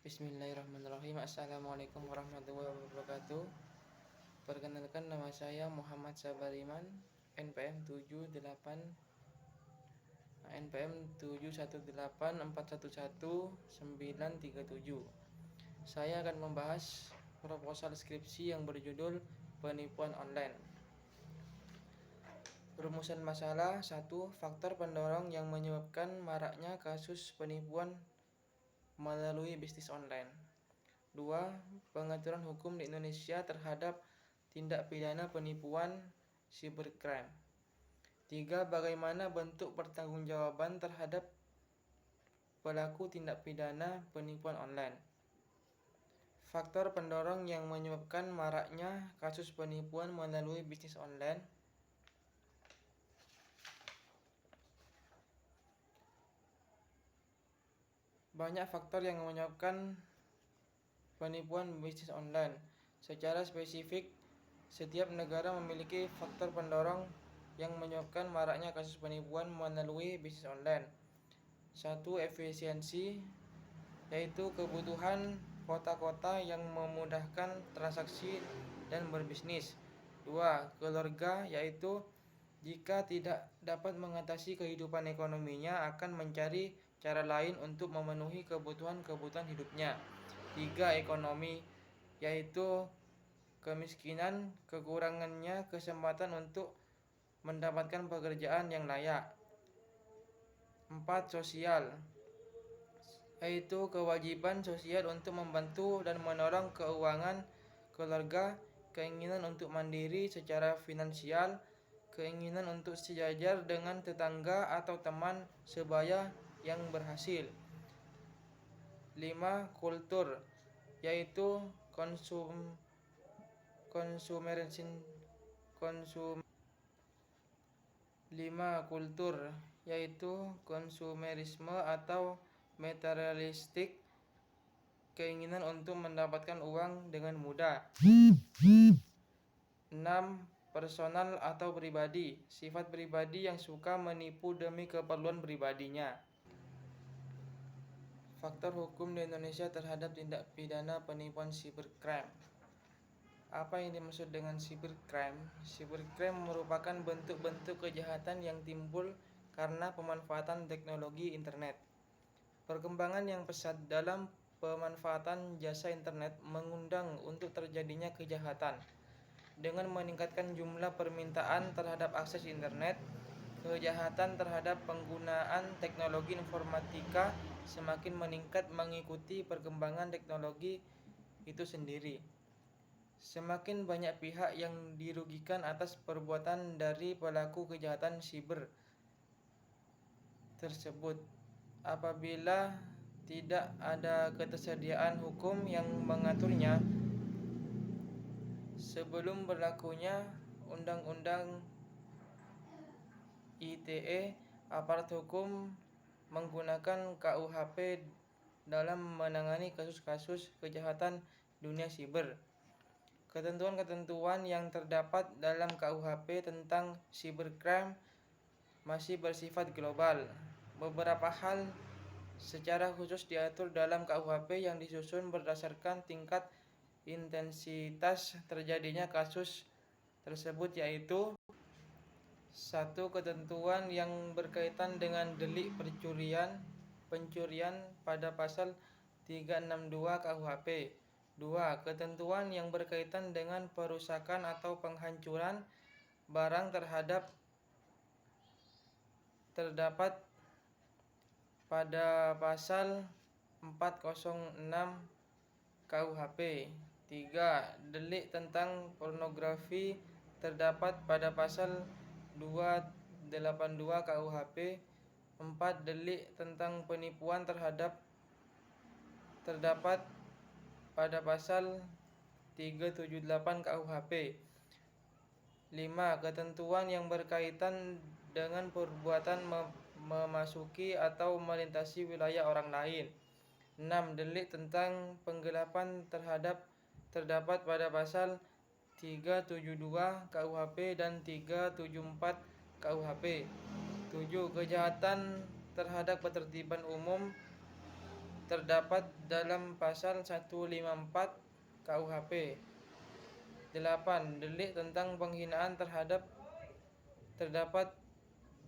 Bismillahirrahmanirrahim. Assalamualaikum warahmatullahi wabarakatuh. Perkenalkan, nama saya Muhammad Sabariman, NPM 78 NPM 718411937. Saya akan membahas proposal skripsi yang berjudul Penipuan Online. Rumusan masalah: 1. Faktor pendorong yang menyebabkan maraknya kasus penipuan melalui bisnis online. 2. Pengaturan hukum di Indonesia terhadap tindak pidana penipuan cybercrime. 3. Bagaimana bentuk pertanggungjawaban terhadap pelaku tindak pidana penipuan online. Faktor pendorong yang menyebabkan maraknya kasus penipuan melalui bisnis online. Banyak faktor yang menyebabkan penipuan bisnis online. Secara spesifik, setiap negara memiliki faktor pendorong yang menyebabkan maraknya kasus penipuan melalui bisnis online. 1. Efisiensi, yaitu kebutuhan kota-kota yang memudahkan transaksi dan berbisnis. 2. Keluarga, yaitu jika tidak dapat mengatasi kehidupan ekonominya akan mencari cara lain untuk memenuhi kebutuhan hidupnya. 3. Ekonomi, yaitu kemiskinan, kekurangannya kesempatan untuk mendapatkan pekerjaan yang layak. 4. Sosial, yaitu kewajiban sosial untuk membantu dan menolong keuangan keluarga, keinginan untuk mandiri secara finansial, keinginan untuk sejajar dengan tetangga atau teman sebaya yang berhasil. 5. Kultur, yaitu konsumerisme atau materialistik, keinginan untuk mendapatkan uang dengan mudah. 6. Personal atau pribadi, sifat pribadi yang suka menipu demi keperluan pribadinya. Faktor hukum di Indonesia terhadap tindak pidana penipuan cybercrime. Apa yang dimaksud dengan cybercrime? Cybercrime merupakan bentuk-bentuk kejahatan yang timbul karena pemanfaatan teknologi internet. Perkembangan yang pesat dalam pemanfaatan jasa internet mengundang untuk terjadinya kejahatan. Dengan meningkatkan jumlah permintaan terhadap akses internet, kejahatan terhadap penggunaan teknologi informatika semakin meningkat mengikuti perkembangan teknologi itu sendiri. Semakin banyak pihak yang dirugikan atas perbuatan dari pelaku kejahatan siber tersebut. Apabila tidak ada ketersediaan hukum yang mengaturnya, sebelum berlakunya Undang-Undang ITE, aparat hukum menggunakan KUHP dalam menangani kasus-kasus kejahatan dunia siber. Ketentuan-ketentuan yang terdapat dalam KUHP tentang cybercrime masih bersifat global. Beberapa hal secara khusus diatur dalam KUHP yang disusun berdasarkan tingkat intensitas terjadinya kasus tersebut, yaitu: 1. Ketentuan yang berkaitan dengan delik pencurian pada pasal 362 KUHP. 2. Ketentuan yang berkaitan dengan perusakan atau penghancuran barang terdapat pada pasal 406 KUHP. 3. Delik tentang pornografi terdapat pada pasal 282 KUHP. 4. Delik tentang penipuan terdapat pada pasal 378 KUHP. 5. Ketentuan yang berkaitan dengan perbuatan memasuki atau melintasi wilayah orang lain. 6. Delik tentang penggelapan terdapat pada pasal 372 KUHP dan 374 KUHP. 7. Kejahatan terhadap ketertiban umum terdapat dalam pasal 154 KUHP. 8. Delik tentang penghinaan terhadap terdapat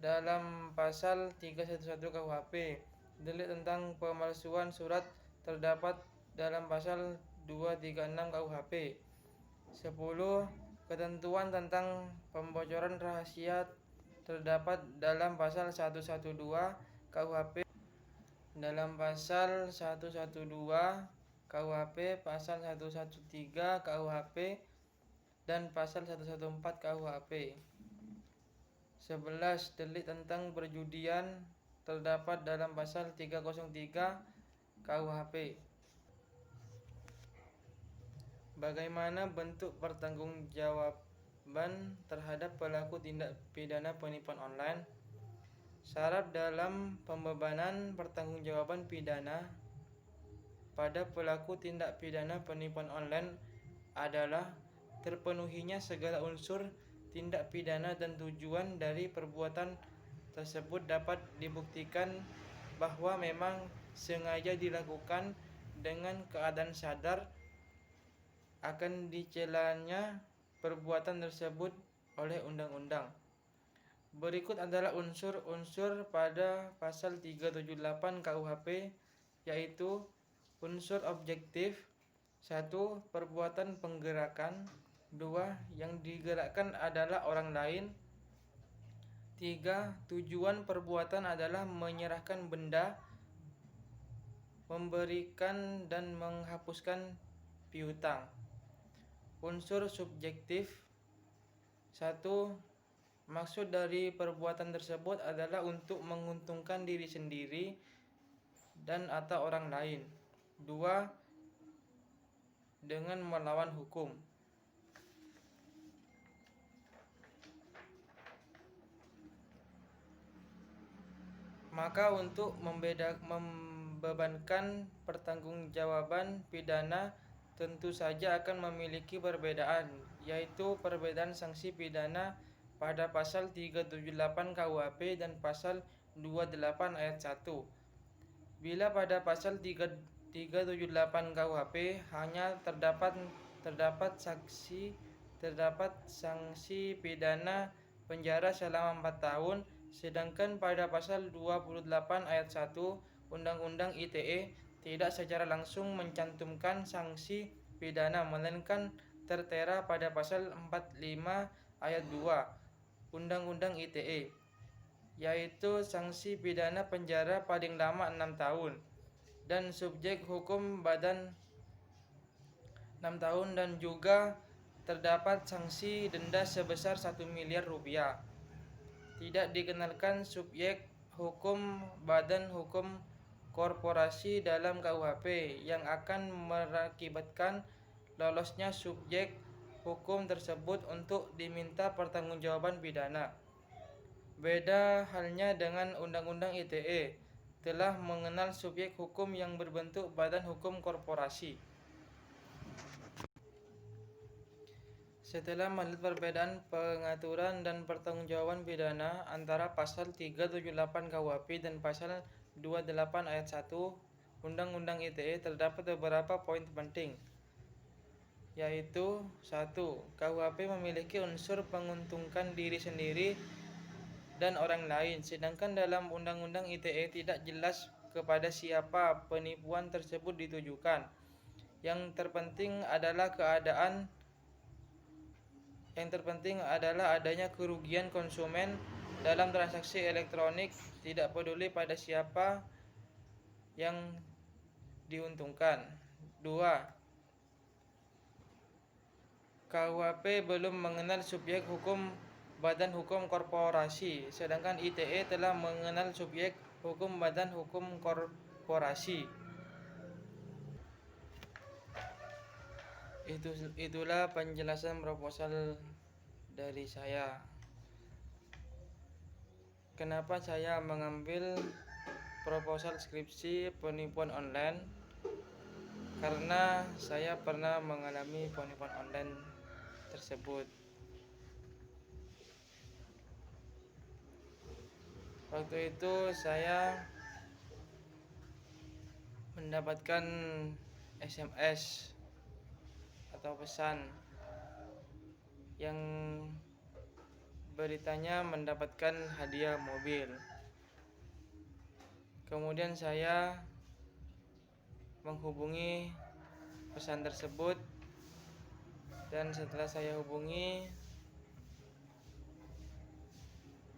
dalam pasal 311 KUHP. Delik tentang pemalsuan surat terdapat dalam pasal 236 KUHP. 10. Ketentuan tentang pembocoran rahasia terdapat dalam pasal 112 KUHP, dalam pasal 112 KUHP, pasal 113 KUHP, dan pasal 114 KUHP. 11. Delik tentang perjudian terdapat dalam pasal 303 KUHP. Bagaimana bentuk pertanggungjawaban terhadap pelaku tindak pidana penipuan online? Syarat dalam pembebanan pertanggungjawaban pidana pada pelaku tindak pidana penipuan online adalah terpenuhinya segala unsur tindak pidana dan tujuan dari perbuatan tersebut dapat dibuktikan bahwa memang sengaja dilakukan dengan keadaan sadar akan dicelanya perbuatan tersebut oleh undang-undang. Berikut adalah unsur-unsur pada pasal 378 KUHP, yaitu unsur objektif. 1. Perbuatan penggerakan. 2. Yang digerakkan adalah orang lain. 3. Tujuan perbuatan adalah menyerahkan benda, memberikan dan menghapuskan piutang. Unsur subjektif. 1. Maksud dari perbuatan tersebut adalah untuk menguntungkan diri sendiri dan atau orang lain. 2. Dengan melawan hukum. Maka untuk membebankan pertanggungjawaban pidana tentu saja akan memiliki perbedaan, yaitu perbedaan sanksi pidana pada pasal 378 KUHP dan pasal 28 ayat 1. Bila pada pasal 378 KUHP hanya terdapat sanksi pidana penjara selama 4 tahun, sedangkan pada pasal 28 ayat 1 Undang-Undang ITE tidak secara langsung mencantumkan sanksi pidana, melainkan tertera pada pasal 45 ayat 2 Undang-Undang ITE, yaitu sanksi pidana penjara paling lama 6 tahun dan subjek hukum badan 6 tahun, dan juga terdapat sanksi denda sebesar 1 miliar rupiah. Tidak dikenalkan subjek hukum badan hukum korporasi dalam KUHP yang akan mengakibatkan lolosnya subjek hukum tersebut untuk diminta pertanggungjawaban pidana. Beda halnya dengan Undang-Undang ITE telah mengenal subjek hukum yang berbentuk badan hukum korporasi. Setelah melihat perbedaan pengaturan dan pertanggungjawaban pidana antara pasal 378 KUHP dan pasal 28 ayat 1 Undang-Undang ITE, terdapat beberapa poin penting, yaitu 1. KUHP memiliki unsur menguntungkan diri sendiri dan orang lain, sedangkan dalam Undang-Undang ITE tidak jelas kepada siapa penipuan tersebut ditujukan. Yang terpenting adalah adanya kerugian konsumen dalam transaksi elektronik, tidak peduli pada siapa yang diuntungkan. 2. KUHP belum mengenal subjek hukum badan hukum korporasi, sedangkan ITE telah mengenal subjek hukum badan hukum korporasi. Itulah penjelasan proposal dari saya. Kenapa saya mengambil proposal skripsi penipuan online? Karena saya pernah mengalami penipuan online tersebut. Waktu itu saya mendapatkan SMS atau pesan yang beritanya mendapatkan hadiah mobil. Kemudian saya menghubungi pesan tersebut, dan setelah saya hubungi,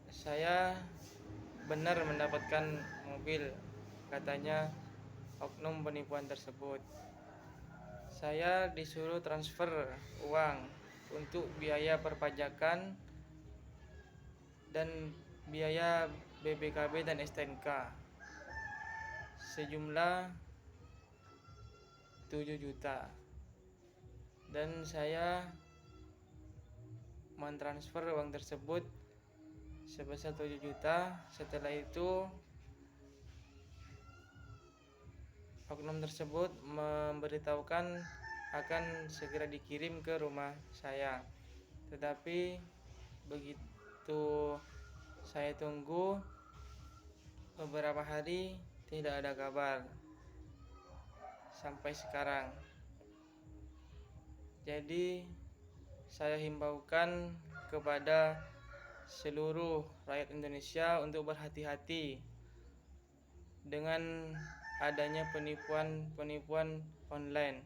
saya benar mendapatkan mobil, katanya oknum penipuan tersebut. Saya disuruh transfer uang untuk biaya perpajakan dan biaya BPKB dan STNK sejumlah 7 juta, dan saya mentransfer uang tersebut sebesar 7 juta. Setelah itu oknum tersebut memberitahukan akan segera dikirim ke rumah saya. Tetapi begitu saya tunggu beberapa hari, tidak ada kabar sampai sekarang. Jadi saya himbaukan kepada seluruh rakyat Indonesia untuk berhati-hati dengan adanya penipuan online.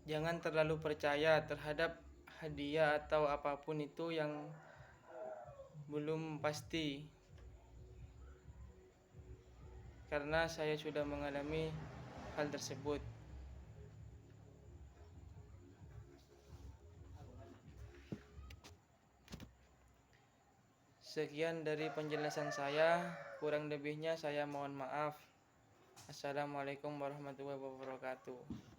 Jangan terlalu percaya terhadap hadiah atau apapun itu yang belum pasti, karena saya sudah mengalami hal tersebut. Sekian dari penjelasan saya, kurang lebihnya saya mohon maaf. Assalamualaikum warahmatullahi wabarakatuh.